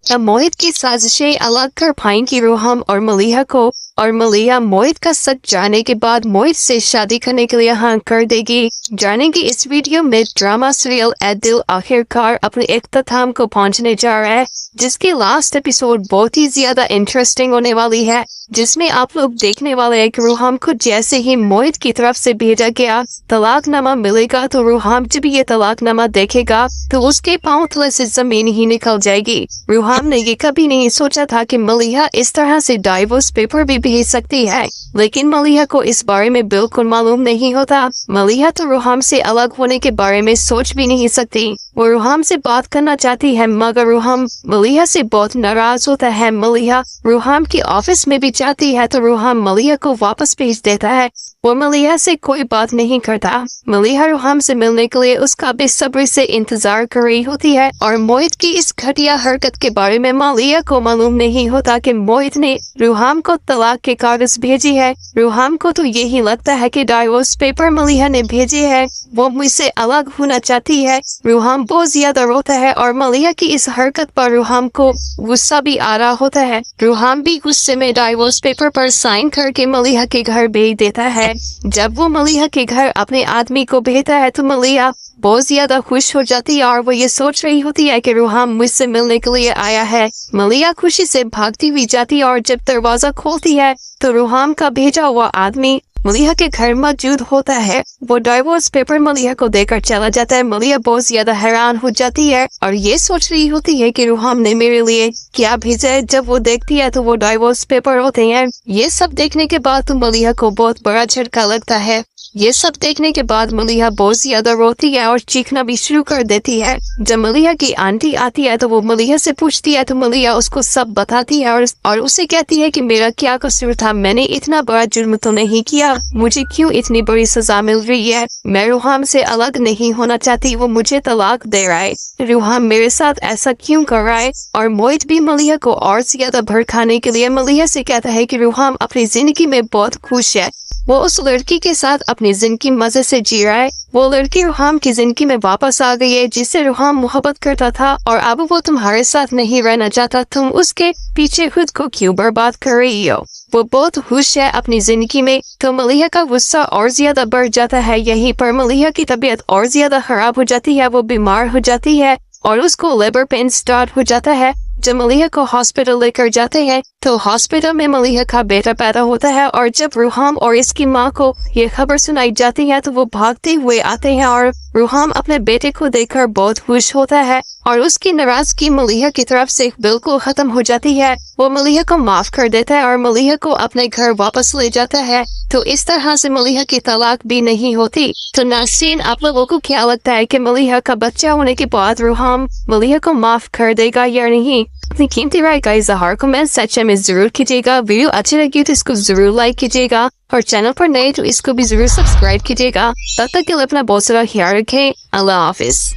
तब मोहित की साजिशें अलग कर पाएंगी रूहाम और मलिहा को, और मलिहा मोहित का सच जानने के बाद मोहित से शादी करने के लिए हाँ कर देगी। जानेंगे इस वीडियो में ड्रामा सीरियल ए दिल आखिरकार अपने इख्तिताम को पहुंचने जा रहा है, जिसकी लास्ट एपिसोड बहुत ही ज्यादा इंटरेस्टिंग होने वाली है, जिसमें आप लोग देखने वाले हैं कि रूहाम को जैसे ही मोहित की तरफ से भेजा गया तलाकनामा मिलेगा तो रूहाम जब ये तलाकनामा देखेगा तो उसके पांव तले से जमीन ही निकल जाएगी। रूहाम ने ये कभी नहीं सोचा था कि मलिहा इस तरह से डाइवोर्स पेपर भी भेज सकती है, लेकिन मलिहा को इस बारे में बिल्कुल मालूम नहीं होता। मलिहा तो रूहाम से अलग होने के बारे में सोच भी नहीं सकती। वो रूहाम से बात करना चाहती है मगर रूहाम मलिहा से बहुत नाराज होता है। मलिहा रूहाम की ऑफिस में भी चाहती है तो रूहाम मलिहा को वापस भेज देता है। वो मलिहा से कोई बात नहीं करता। मलिहा रूहाम से मिलने के लिए उसका बेसब्री से इंतजार कर रही होती है और मोहित की इस घटिया हरकत के बारे में मलिहा को मालूम नहीं होता कि मोहित ने रूहाम को तलाक के कागज भेजी है। रूहाम को तो यही लगता है कि डाइवोर्स पेपर मलिहा ने भेजे है, वो मुझसे अलग होना चाहती है। रूहाम बहुत ज्यादा रोता है और मलिहा की इस हरकत पर रूहाम को गुस्सा भी आ रहा होता है। रूहाम भी गुस्से में डाइवोर्स पेपर पर साइन करके मलिहा के घर भेज देता है। जब वो मलिहा के घर अपने आदमी को भेजता है तो मलिहा बहुत ज्यादा खुश हो जाती है और वो ये सोच रही होती है कि रूहाम मुझसे मिलने के लिए आया है। मलिहा खुशी से भागती हुई जाती है और जब दरवाजा खोलती है तो रूहाम का भेजा हुआ आदमी मलिहा के घर मौजूद होता है। वो डाइवोर्स पेपर मलिहा को देकर चला जाता है। मलिहा बहुत ज्यादा हैरान हो जाती है और ये सोच रही होती है कि रूहाम ने मेरे लिए क्या भेजा है। जब वो देखती है तो वो डाइवोर्स पेपर होते हैं। ये सब देखने के बाद तो मलिहा को बहुत बड़ा झटका लगता है। ये सब देखने के बाद मलिहा बहुत ज्यादा रोती है और चीखना भी शुरू कर देती है। जब मलिहा की आंटी आती है तो वो मलिहा से पूछती है तो मलिहा उसको सब बताती है और उसे कहती है कि मेरा क्या कसूर था, मैंने इतना बड़ा जुर्म तो नहीं किया, मुझे क्यों इतनी बड़ी सजा मिल रही है। मैं रूहाम से अलग नहीं होना चाहती, वो मुझे तलाक दे रहा है। रूहाम मेरे साथ ऐसा क्यों कर रहा है। और मोहित भी मलिहा को और ज्यादा भड़काने के लिए मलिहा से कहता है कि रूहाम अपनी जिंदगी में बहुत खुश है, वो उस लड़की के साथ अपनी जिंदगी मजे से जी रहा है। वो लड़की रूहाम की जिंदगी में वापस आ गई है जिससे रूहाम मोहब्बत करता था और अब वो तुम्हारे साथ नहीं रहना चाहता। तुम उसके पीछे खुद को क्यों बर्बाद कर रही हो। वो बहुत खुश है अपनी जिंदगी में। तो मलिहा का गुस्सा और ज्यादा बढ़ जाता है। यहीं पर मलिहा की तबीयत और ज्यादा खराब हो जाती है। वो बीमार हो जाती है और उसको लेबर पेन स्टार्ट हो जाता है। जब मलिहा को हॉस्पिटल लेकर जाते हैं तो हॉस्पिटल में मलिहा का बेटा पैदा होता है और जब रूहाम और इसकी माँ को ये खबर सुनाई जाती है तो वो भागते हुए आते हैं और रूहाम अपने बेटे को देखकर बहुत खुश होता है और उसकी नाराजगी मलिहा की तरफ से बिल्कुल खत्म हो जाती है। वो मलिहा को माफ कर देता है और मलिहा को अपने घर वापस ले जाता है। तो इस तरह से मलिहा की तलाक भी नहीं होती। तो नाज़रीन, आप लोगों को क्या लगता है कि मलिहा का बच्चा होने के बाद रूहाम मलिहा को माफ कर देगा या नहीं? अपनी कीमती राय का इजहार कमेंट सेक्शन में जरूर कीजिएगा। वीडियो अच्छी लगी तो इसको जरूर लाइक कीजिएगा और चैनल पर नए तो इसको भी जरूर सब्सक्राइब कीजिएगा। तब तक के लिए अपना बहुत सारा ख्याल रखें। अल्लाह हाफिज।